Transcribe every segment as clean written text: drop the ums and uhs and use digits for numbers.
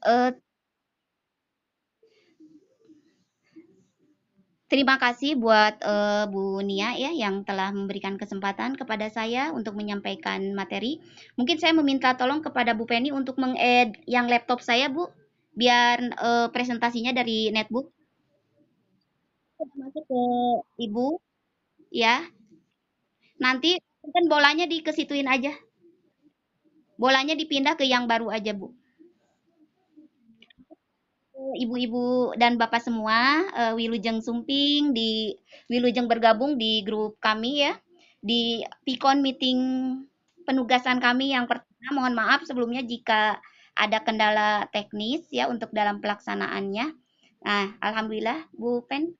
Eh, Terima kasih buat Bu Nia ya yang telah memberikan kesempatan kepada saya untuk menyampaikan materi. Mungkin saya meminta tolong kepada Bu Penny untuk meng-add yang laptop saya, Bu, biar presentasinya dari netbook masuk ke Ibu ya. Nanti kan bolanya dikesituin aja. Bolanya dipindah ke yang baru aja, Bu. Ibu-ibu dan bapak semua, Wilujeng Sumping di Wilujeng bergabung di grup kami ya, di Pikon meeting penugasan kami yang pertama. Mohon maaf sebelumnya jika ada kendala teknis ya untuk dalam pelaksanaannya. Nah, alhamdulillah Bu Pen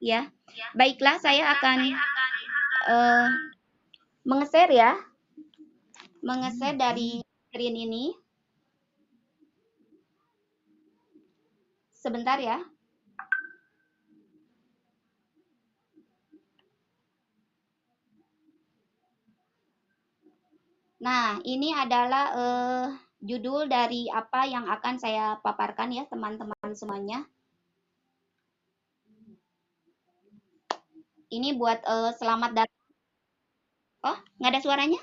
ya. Baiklah, saya akan uh, mengeser ya, mengeser dari screen ini. Sebentar ya. Nah, ini adalah judul dari apa yang akan saya paparkan ya teman-teman semuanya. Ini buat selamat datang. Oh, nggak ada suaranya?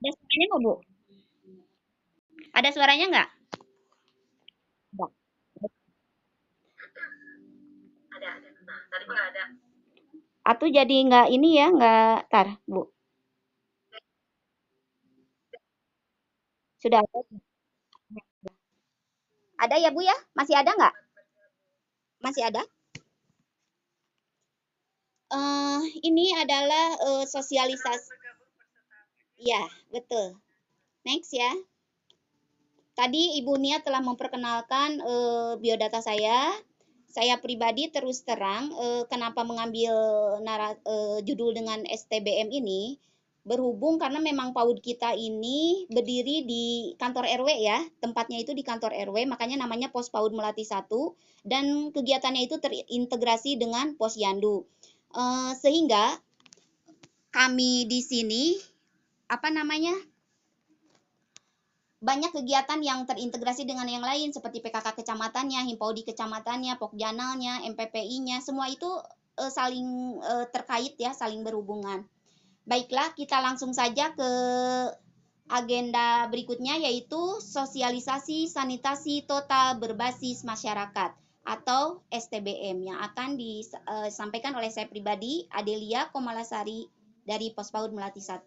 Ada suaranya nggak, Bu? Ada suaranya nggak? Nggak. Atau jadi nggak ini ya, nggak tar, Bu. Sudah ada? Ada ya, Bu ya? Masih ada nggak? Masih ada? Ini adalah sosialisasi. Ya, betul. Next ya. Tadi Ibu Nia telah memperkenalkan biodata saya. Saya pribadi terus terang kenapa mengambil judul dengan STBM ini berhubung karena memang PAUD kita ini berdiri di kantor RW ya, tempatnya itu di kantor RW, makanya namanya Pos PAUD Melati 1 dan kegiatannya itu terintegrasi dengan Posyandu. Sehingga kami di sini apa namanya banyak kegiatan yang terintegrasi dengan yang lain seperti PKK kecamatannya, Himpaudi kecamatannya, Pokjanalnya, MPPI-nya, semua itu saling terkait ya, saling berhubungan. Baiklah, kita langsung saja ke agenda berikutnya yaitu sosialisasi sanitasi total berbasis masyarakat atau STBM yang akan disampaikan oleh saya pribadi, Adelia Komalasari dari Pospaud Melati 1.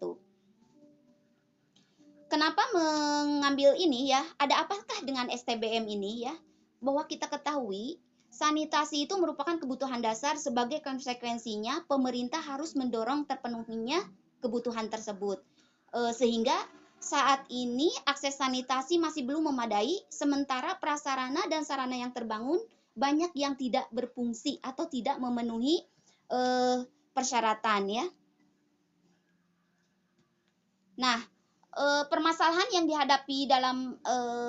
Kenapa mengambil ini ya? Ada apakah dengan STBM ini ya? Bahwa kita ketahui sanitasi itu merupakan kebutuhan dasar sebagai konsekuensinya pemerintah harus mendorong terpenuhinya kebutuhan tersebut. Sehingga saat ini akses sanitasi masih belum memadai, sementara prasarana dan sarana yang terbangun banyak yang tidak berfungsi atau tidak memenuhi persyaratan ya. Nah, permasalahan yang dihadapi dalam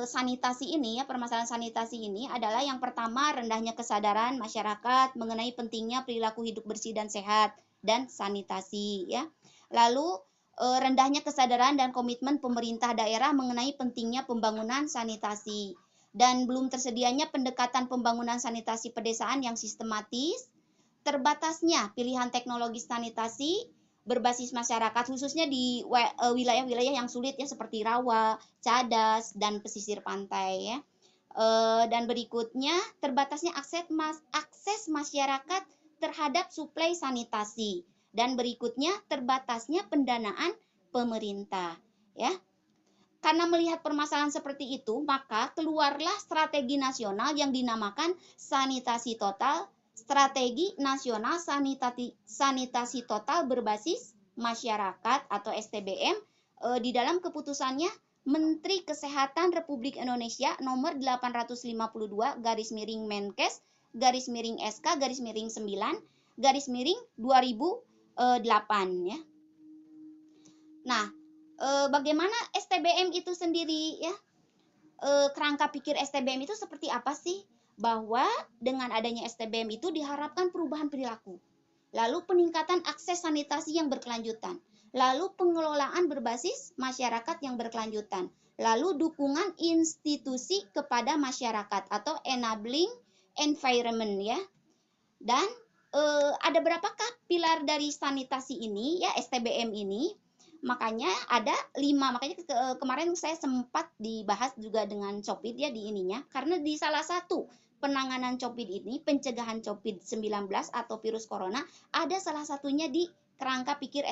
sanitasi ini ya, permasalahan sanitasi ini adalah yang pertama rendahnya kesadaran masyarakat mengenai pentingnya perilaku hidup bersih dan sehat dan sanitasi ya. Lalu rendahnya kesadaran dan komitmen pemerintah daerah mengenai pentingnya pembangunan sanitasi dan belum tersedianya pendekatan pembangunan sanitasi pedesaan yang sistematis, terbatasnya pilihan teknologi sanitasi berbasis masyarakat khususnya di wilayah-wilayah yang sulit ya seperti rawa, cadas dan pesisir pantai ya. Dan berikutnya terbatasnya akses masyarakat terhadap suplai sanitasi dan berikutnya terbatasnya pendanaan pemerintah ya. Karena melihat permasalahan seperti itu, maka keluarlah strategi nasional yang dinamakan sanitasi total, strategi nasional sanitasi total berbasis masyarakat atau STBM di dalam keputusannya Menteri Kesehatan Republik Indonesia nomor 852 garis miring Menkes garis miring SK garis miring 9 garis miring 2008 ya. Nah, bagaimana STBM itu sendiri ya? Kerangka pikir STBM itu seperti apa sih? Bahwa dengan adanya STBM itu diharapkan perubahan perilaku, lalu peningkatan akses sanitasi yang berkelanjutan, lalu pengelolaan berbasis masyarakat yang berkelanjutan, Lalu dukungan institusi kepada masyarakat atau enabling environment ya. Dan ada berapakah pilar dari sanitasi ini ya, STBM ini? Makanya ada 5. Makanya kemarin saya sempat dibahas juga dengan Copid ya di ininya. Karena di salah satu penanganan Copid ini, pencegahan Covid-19 atau virus corona, ada salah satunya di kerangka pikir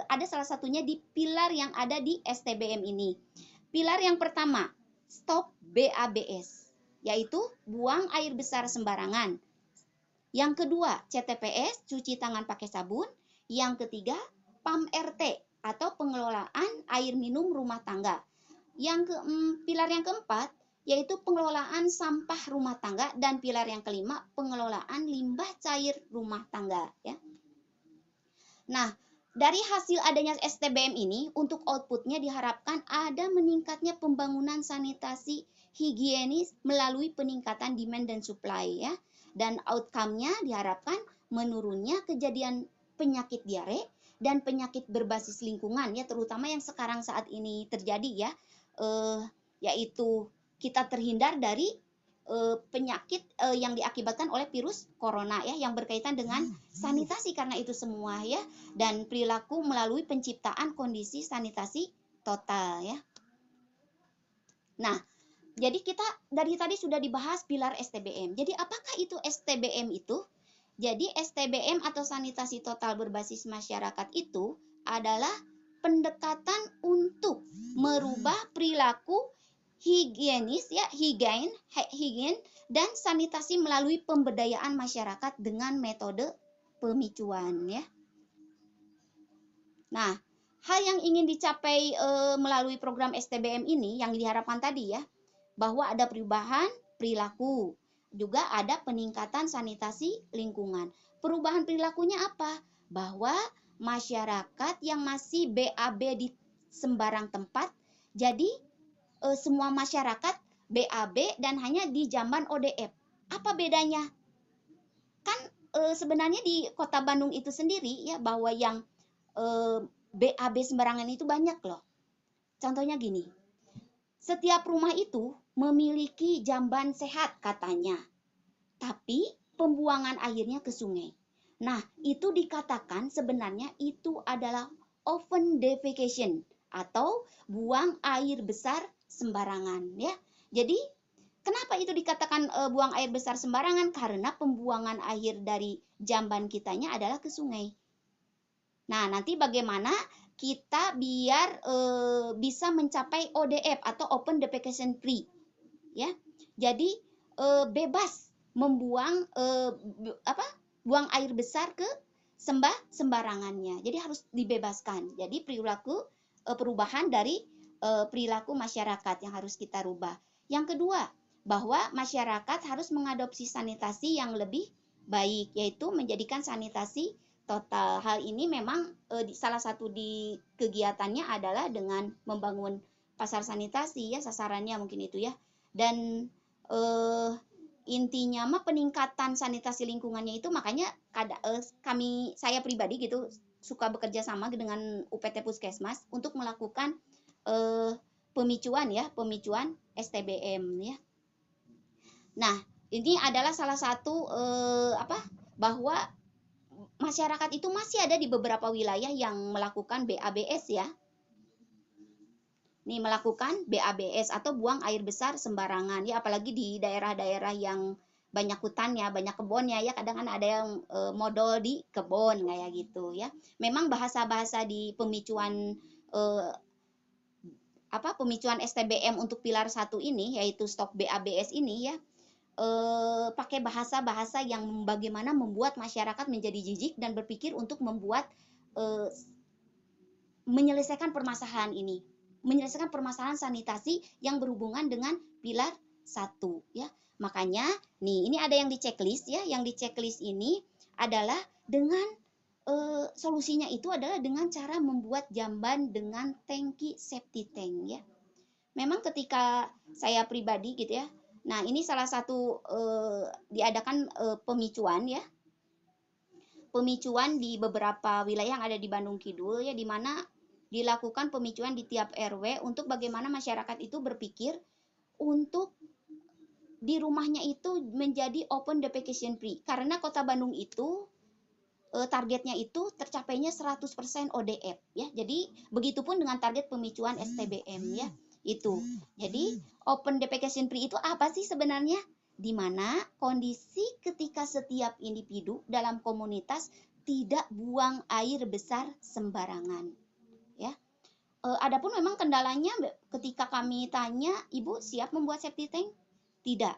ada salah satunya di pilar yang ada di STBM ini. Pilar yang pertama, stop BABS, yaitu buang air besar sembarangan. Yang kedua, CTPS, cuci tangan pakai sabun. Yang ketiga, PAM RT atau pengelolaan air minum rumah tangga. Pilar yang keempat, yaitu pengelolaan sampah rumah tangga. Dan pilar yang kelima, pengelolaan limbah cair rumah tangga. Ya. Nah, dari hasil adanya STBM ini, untuk outputnya diharapkan ada meningkatnya pembangunan sanitasi higienis melalui peningkatan demand dan supply ya. Dan outcome-nya diharapkan menurunnya kejadian penyakit diare dan penyakit berbasis lingkungan ya, terutama yang sekarang saat ini terjadi ya, yaitu kita terhindar dari penyakit yang diakibatkan oleh virus corona ya, yang berkaitan dengan sanitasi karena itu semua ya, dan perilaku melalui penciptaan kondisi sanitasi total ya. Nah, jadi kita dari tadi sudah dibahas pilar STBM. Jadi apakah itu STBM itu? Jadi STBM atau sanitasi total berbasis masyarakat itu adalah pendekatan untuk merubah perilaku higienis ya, higien dan sanitasi melalui pemberdayaan masyarakat dengan metode pemicuan ya. Nah, hal yang ingin dicapai melalui program STBM ini yang diharapkan tadi ya, bahwa ada perubahan perilaku, juga ada peningkatan sanitasi lingkungan. Perubahan perilakunya apa? Bahwa masyarakat yang masih BAB di sembarang tempat, jadi semua masyarakat BAB dan hanya di jamban ODF. Apa bedanya? Kan sebenarnya di Kota Bandung itu sendiri ya, bahwa yang BAB sembarangan itu banyak loh. Contohnya gini, setiap rumah itu memiliki jamban sehat katanya, tapi pembuangan airnya ke sungai. Nah, itu dikatakan sebenarnya itu adalah open defecation atau buang air besar sembarangan ya. Jadi kenapa itu dikatakan buang air besar sembarangan? Karena pembuangan air dari jamban kitanya adalah ke sungai. Nah, nanti bagaimana kita biar bisa mencapai ODF atau open defecation free ya. Jadi bebas membuang buang air besar ke sembarangannya. Jadi harus dibebaskan. Jadi perubahan dari perilaku masyarakat yang harus kita rubah. Yang kedua, bahwa masyarakat harus mengadopsi sanitasi yang lebih baik, yaitu menjadikan sanitasi total. Hal ini memang salah satu di kegiatannya adalah dengan membangun pasar sanitasi ya, sasarannya mungkin itu ya. Dan intinya mah peningkatan sanitasi lingkungannya itu, makanya saya pribadi gitu suka bekerja sama dengan UPT Puskesmas untuk melakukan pemicuan STBM ya. Nah, ini adalah salah satu bahwa masyarakat itu masih ada di beberapa wilayah yang melakukan BABS ya. Nih, melakukan BABS atau buang air besar sembarangan ya, apalagi di daerah-daerah yang banyak hutannya, banyak kebunnya ya, kadang kan ada yang modal di kebun kayak gitu ya. Memang bahasa-bahasa di pemicuan pemicuan STBM untuk pilar 1 ini, yaitu stop BABS ini ya, pakai bahasa-bahasa yang bagaimana membuat masyarakat menjadi jijik dan berpikir untuk membuat menyelesaikan permasalahan ini, menyelesaikan permasalahan sanitasi yang berhubungan dengan pilar 1 ya. Makanya nih, ini ada yang di checklist ya, yang di checklist ini adalah dengan solusinya itu adalah dengan cara membuat jamban dengan tangki septic tank ya. Memang ketika saya pribadi gitu ya, nah ini salah satu diadakan pemicuan ya, pemicuan di beberapa wilayah yang ada di Bandung Kidul ya, di mana dilakukan pemicuan di tiap RW untuk bagaimana masyarakat itu berpikir untuk di rumahnya itu menjadi open defecation free. Karena Kota Bandung itu targetnya itu tercapainya 100% ODF ya. Jadi begitupun dengan target pemicuan STBM ya. Itu. Jadi open defecation free itu apa sih sebenarnya? Di mana kondisi ketika setiap individu dalam komunitas tidak buang air besar sembarangan ya. Adapun memang kendalanya ketika kami tanya, Ibu siap membuat septic tank? Tidak.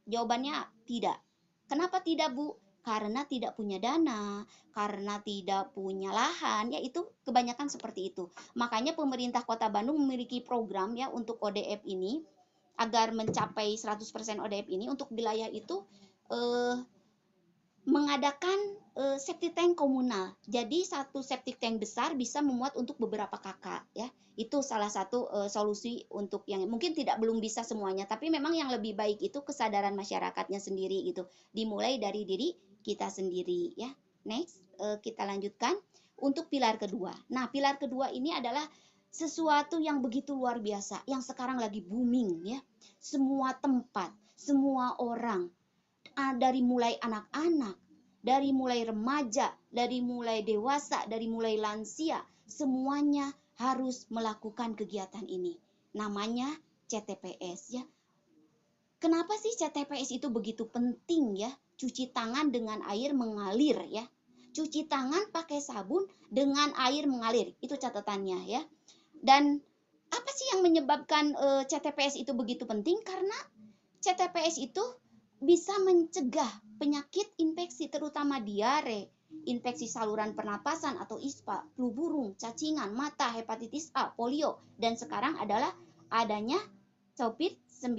Jawabannya tidak. Kenapa tidak, Bu? Karena tidak punya dana, karena tidak punya lahan, ya itu kebanyakan seperti itu. Makanya pemerintah Kota Bandung memiliki program ya untuk ODF ini, agar mencapai 100% ODF ini untuk wilayah itu mengadakan septic tank komunal. Jadi satu septic tank besar bisa memuat untuk beberapa kakak ya. Itu salah satu solusi untuk yang mungkin belum bisa semuanya, tapi memang yang lebih baik itu kesadaran masyarakatnya sendiri gitu. Dimulai dari diri kita sendiri ya. Next, kita lanjutkan untuk pilar kedua. Nah, pilar kedua ini adalah sesuatu yang begitu luar biasa yang sekarang lagi booming ya. Semua tempat, semua orang, dari mulai anak-anak, dari mulai remaja, dari mulai dewasa, dari mulai lansia, semuanya harus melakukan kegiatan ini. Namanya CTPS ya. Kenapa sih CTPS itu begitu penting ya? Cuci tangan dengan air mengalir ya. Cuci tangan pakai sabun dengan air mengalir. Itu catatannya ya. Dan apa sih yang menyebabkan CTPS itu begitu penting? Karena CTPS itu bisa mencegah penyakit infeksi terutama diare, infeksi saluran pernapasan atau ISPA, flu burung, cacingan, mata, hepatitis A, polio, dan sekarang adalah adanya COVID-19.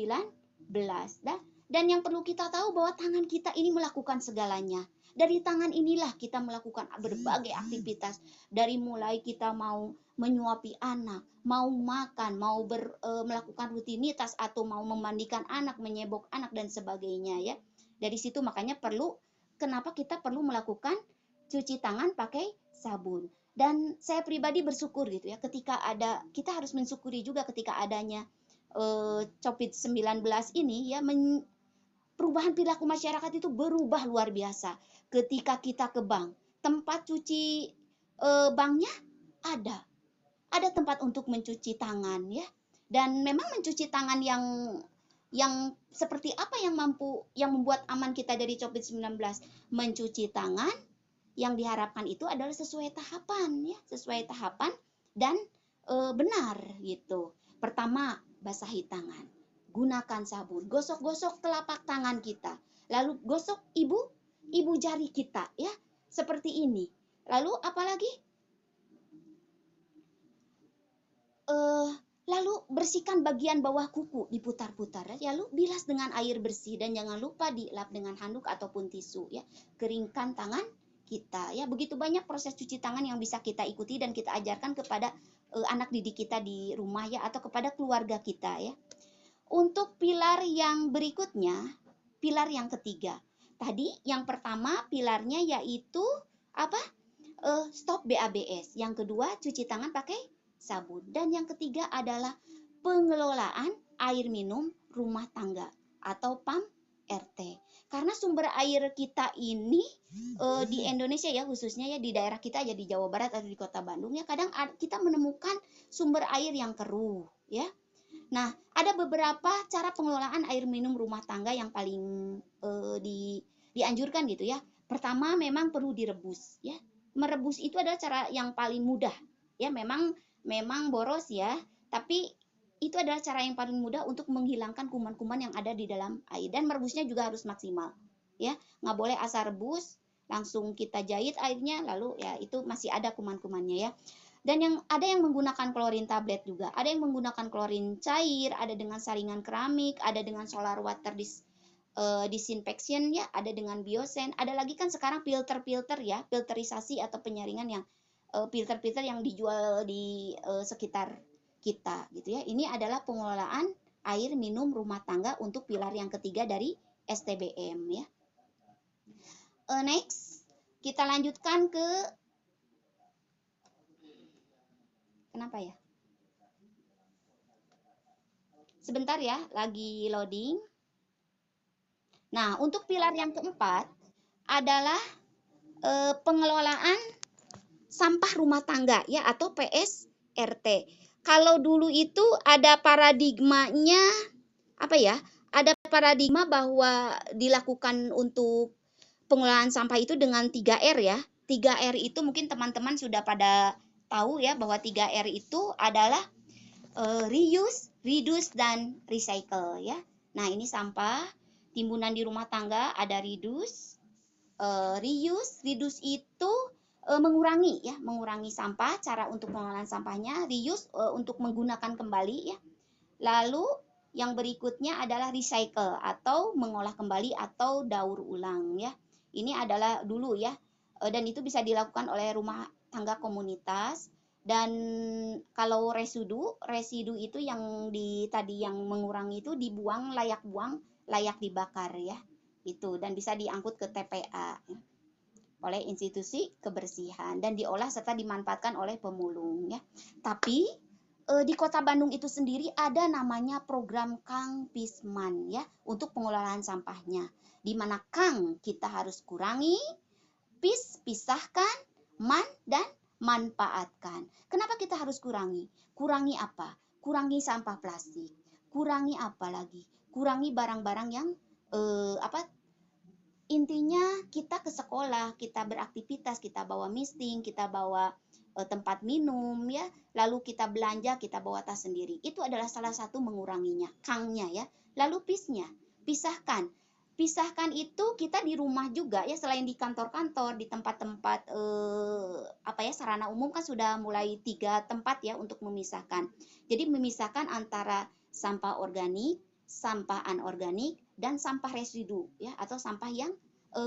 Dan yang perlu kita tahu bahwa tangan kita ini melakukan segalanya. Dari tangan inilah kita melakukan berbagai aktivitas. Dari mulai kita mau menyuapi anak, mau makan, mau melakukan rutinitas atau mau memandikan anak, menyebok anak dan sebagainya ya. Dari situ makanya kenapa kita perlu melakukan cuci tangan pakai sabun. Dan saya pribadi bersyukur gitu ya, kita harus mensyukuri juga ketika adanya COVID-19 ini ya, perubahan perilaku masyarakat itu berubah luar biasa. Ketika kita ke bank, tempat cuci banknya ada tempat untuk mencuci tangan ya. Dan memang mencuci tangan yang seperti apa yang membuat aman kita dari COVID-19? Mencuci tangan yang diharapkan itu adalah sesuai tahapan ya, sesuai tahapan dan benar gitu. Pertama, basahi tangan, gunakan sabun, gosok-gosok telapak tangan kita, lalu gosok ibu jari kita ya, seperti ini. Lalu apalagi? Lalu bersihkan bagian bawah kuku, diputar-putar ya. Lalu bilas dengan air bersih dan jangan lupa dilap dengan handuk ataupun tisu ya. Keringkan tangan kita ya. Begitu banyak proses cuci tangan yang bisa kita ikuti dan kita ajarkan kepada anak didik kita di rumah ya, atau kepada keluarga kita ya. Untuk pilar yang berikutnya, pilar yang ketiga. Tadi yang pertama pilarnya yaitu apa? Stop BABS. Yang kedua cuci tangan pakai sabun. Dan yang ketiga adalah pengelolaan air minum rumah tangga atau PAM RT. Karena sumber air kita ini di Indonesia ya, khususnya ya di daerah kita ya, di Jawa Barat atau di Kota Bandung ya, kadang kita menemukan sumber air yang keruh ya. Nah, ada beberapa cara pengelolaan air minum rumah tangga yang paling dianjurkan gitu ya. Pertama, memang perlu direbus ya. Merebus itu adalah cara yang paling mudah ya. Memang boros ya, tapi itu adalah cara yang paling mudah untuk menghilangkan kuman-kuman yang ada di dalam air. Dan merebusnya juga harus maksimal ya. Nggak boleh asal rebus langsung kita jahit airnya, lalu ya itu masih ada kuman-kumannya ya. Dan ada yang menggunakan klorin tablet juga, ada yang menggunakan klorin cair, ada dengan saringan keramik, ada dengan solar water disinfection ya, ada dengan biosen, ada lagi kan sekarang filter ya, filterisasi atau penyaringan yang filter yang dijual di sekitar kita gitu ya. Ini adalah pengelolaan air minum rumah tangga untuk pilar yang ketiga dari STBM ya. Next, kita lanjutkan ke Kenapa ya? Sebentar ya, lagi loading. Nah, untuk pilar yang keempat adalah pengelolaan sampah rumah tangga ya atau PSRT. Kalau dulu itu ada paradigmanya apa ya? Ada paradigma bahwa dilakukan untuk pengelolaan sampah itu dengan 3R ya. 3R itu mungkin teman-teman sudah pada tahu ya bahwa 3R itu adalah reuse, reduce, dan recycle ya. Nah, ini sampah timbunan di rumah tangga ada reduce, reuse. Reduce itu mengurangi ya, mengurangi sampah, cara untuk pengelolaan sampahnya. Reuse untuk menggunakan kembali ya. Lalu yang berikutnya adalah recycle atau mengolah kembali atau daur ulang ya. Ini adalah dulu ya. Dan itu bisa dilakukan oleh rumah tangga komunitas. Dan kalau residu itu yang tadi yang mengurangi itu dibuang, layak buang, layak dibakar ya. Itu dan bisa diangkut ke TPA ya, oleh institusi kebersihan dan diolah serta dimanfaatkan oleh pemulung ya. Tapi di Kota Bandung itu sendiri ada namanya program Kang Pisman ya untuk pengelolaan sampahnya. Di mana Kang kita harus kurangi, pisahkan, man dan manfaatkan. Kenapa kita harus kurangi? Kurangi apa? Kurangi sampah plastik. Kurangi apa lagi? Kurangi barang-barang yang intinya kita ke sekolah, kita beraktivitas, kita bawa misting, kita bawa tempat minum ya, lalu kita belanja, kita bawa tas sendiri. Itu adalah salah satu menguranginya, kangnya ya. Lalu pisnya, pisahkan. Pisahkan itu kita di rumah juga ya, selain di kantor-kantor, di tempat-tempat sarana umum kan sudah mulai 3 tempat ya untuk memisahkan. Jadi memisahkan antara sampah organik, sampah anorganik, dan sampah residu ya atau sampah yang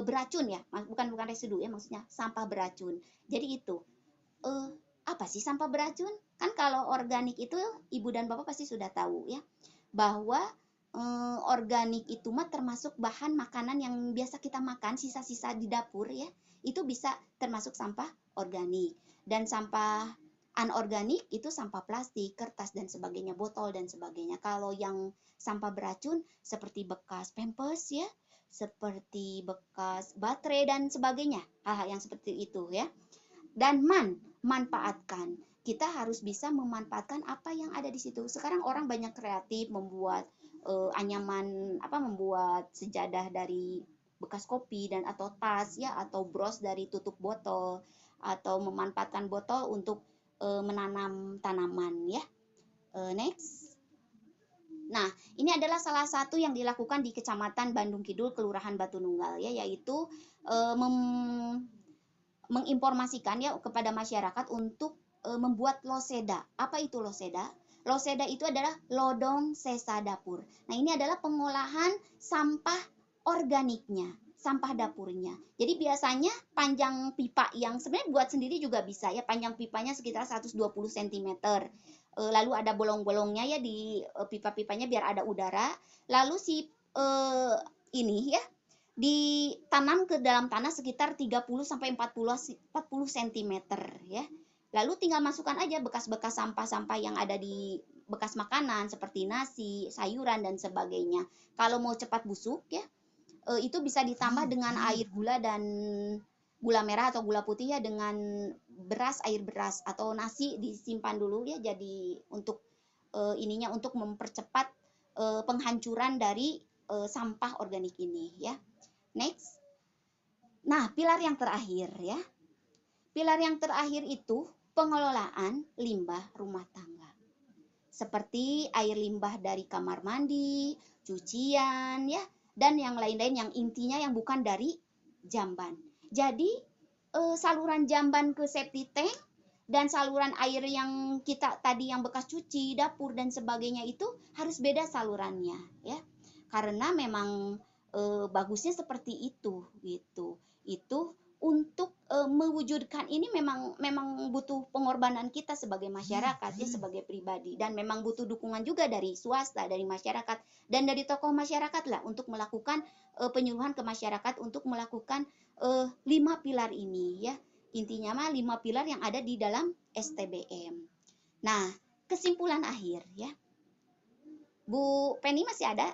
beracun ya, bukan residu ya, maksudnya sampah beracun. Jadi itu apa sih sampah beracun? Kan kalau organik itu ibu dan bapak pasti sudah tahu ya bahwa organik itu mah termasuk bahan makanan yang biasa kita makan, sisa-sisa di dapur ya, itu bisa termasuk sampah organik. Dan sampah anorganik itu sampah plastik, kertas dan sebagainya, botol dan sebagainya. Kalau yang sampah beracun seperti bekas pampers ya, seperti bekas baterai dan sebagainya, hal-hal yang seperti itu ya. Dan manfaatkan. Kita harus bisa memanfaatkan apa yang ada di situ. Sekarang orang banyak kreatif membuat anyaman membuat sejadah dari bekas kopi dan atau tas ya atau bros dari tutup botol atau memanfaatkan botol untuk menanam tanaman ya. Next. Nah, ini adalah salah satu yang dilakukan di Kecamatan Bandung Kidul, Kelurahan Batu Nunggal ya, yaitu menginformasikan ya kepada masyarakat untuk membuat loseda. Apa itu loseda? Loseda itu adalah lodong sesa dapur. Nah, ini adalah pengolahan sampah organiknya, sampah dapurnya. Jadi biasanya panjang pipa yang sebenarnya buat sendiri juga bisa ya, panjang pipanya sekitar 120 cm. Lalu ada bolong-bolongnya ya di pipa-pipanya biar ada udara. Lalu si ini ya ditanam ke dalam tanah sekitar 30 sampai 40 cm ya. Lalu tinggal masukkan aja bekas-bekas sampah-sampah yang ada di bekas makanan seperti nasi, sayuran dan sebagainya. Kalau mau cepat busuk ya, itu bisa ditambah dengan air gula dan gula merah atau gula putih ya, dengan air beras atau nasi disimpan dulu ya, jadi untuk untuk mempercepat penghancuran dari sampah organik ini ya. Next. Nah, pilar yang terakhir ya. Pilar yang terakhir itu pengelolaan limbah rumah tangga. Seperti air limbah dari kamar mandi, cucian ya, dan yang lain-lain yang intinya yang bukan dari jamban. Jadi saluran jamban ke septic tank dan saluran air yang kita tadi yang bekas cuci, dapur dan sebagainya itu harus beda salurannya ya. Karena memang bagusnya seperti itu gitu. Itu untuk mewujudkan ini memang butuh pengorbanan kita sebagai masyarakat ya, sebagai pribadi, dan memang butuh dukungan juga dari swasta, dari masyarakat dan dari tokoh masyarakat lah untuk melakukan penyuluhan ke masyarakat untuk melakukan 5 pilar ini ya. Intinya mah 5 pilar yang ada di dalam STBM. Nah, kesimpulan akhir ya. Bu Penny masih ada?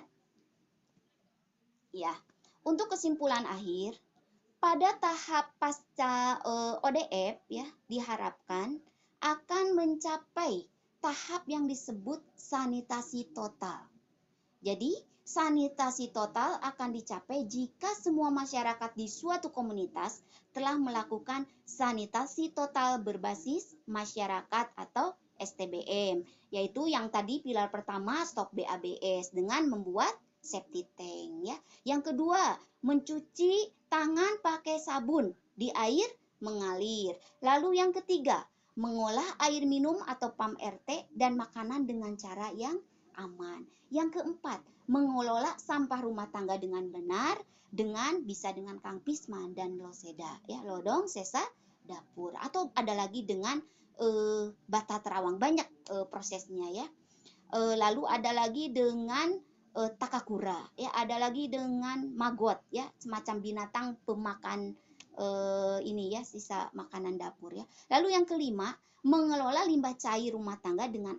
Ya. Untuk kesimpulan akhir, pada tahap pasca ODF ya, diharapkan akan mencapai tahap yang disebut sanitasi total. Jadi, sanitasi total akan dicapai jika semua masyarakat di suatu komunitas telah melakukan sanitasi total berbasis masyarakat atau STBM, yaitu yang tadi pilar pertama stop BABS dengan membuat septic tank ya. Yang kedua, mencuci tangan pakai sabun di air mengalir. Lalu yang ketiga, mengolah air minum atau PAM RT dan makanan dengan cara yang aman. Yang keempat, mengelola sampah rumah tangga dengan benar bisa dengan Kang Pisman dan Loseda ya, Lodong, Sesa, Dapur, atau ada lagi dengan Bata Terawang, banyak prosesnya ya. Lalu ada lagi dengan Takakura ya, ada lagi dengan Magot ya, semacam binatang pemakan ini ya, sisa makanan dapur ya. Lalu yang kelima, mengelola limbah cair rumah tangga dengan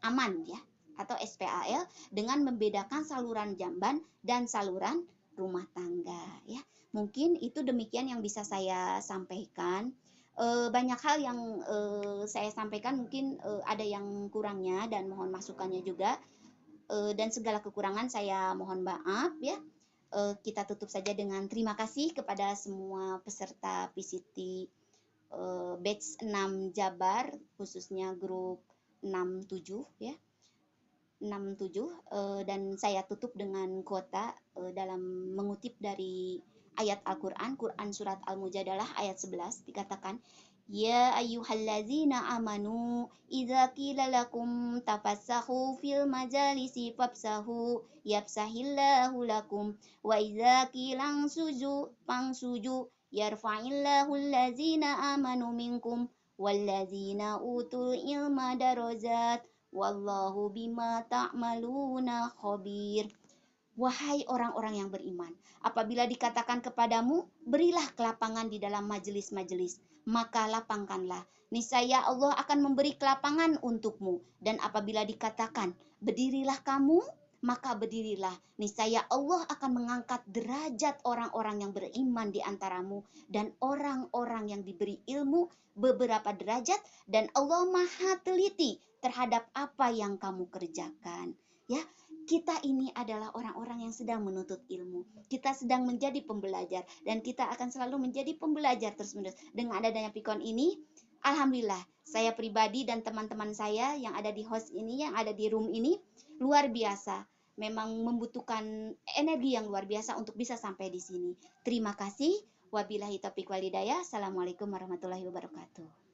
aman ya, atau SPAL, dengan membedakan saluran jamban dan saluran rumah tangga ya. Mungkin itu demikian yang bisa saya sampaikan. Banyak hal yang saya sampaikan mungkin ada yang kurangnya dan mohon masukannya juga. Dan segala kekurangan saya mohon maaf ya. Kita tutup saja dengan terima kasih kepada semua peserta PCT batch 6 Jabar, khususnya grup 67 ya. 67 dan saya tutup dengan kota dalam mengutip dari ayat Al-Quran, Quran surat Al-Mujadalah ayat 11 dikatakan, Ya ayyuhallazina amanu idza qila lakum tafassahu fil majalisi fafsahu yafsahillahu lakum wa idza qila fangsuju yarfa'illahu allazina amanu minkum wallazina utul ilma darajat wallahu bima ta'maluna khabir. Wahai orang-orang yang beriman, apabila dikatakan kepadamu, berilah kelapangan di dalam majelis-majelis, maka lapangkanlah. Niscaya Allah akan memberi kelapangan untukmu. Dan apabila dikatakan, berdirilah kamu, maka berdirilah. Niscaya Allah akan mengangkat derajat orang-orang yang beriman di antaramu dan orang-orang yang diberi ilmu beberapa derajat, dan Allah Maha teliti terhadap apa yang kamu kerjakan. Ya, kita ini adalah orang-orang yang sedang menuntut ilmu. Kita sedang menjadi pembelajar dan kita akan selalu menjadi pembelajar terus-menerus. Dengan adanya Pikon ini, alhamdulillah, saya pribadi dan teman-teman saya yang ada di host ini, yang ada di room ini, luar biasa. Memang membutuhkan energi yang luar biasa untuk bisa sampai di sini. Terima kasih. Wabillahi taufiq walhidayah. Assalamualaikum warahmatullahi wabarakatuh.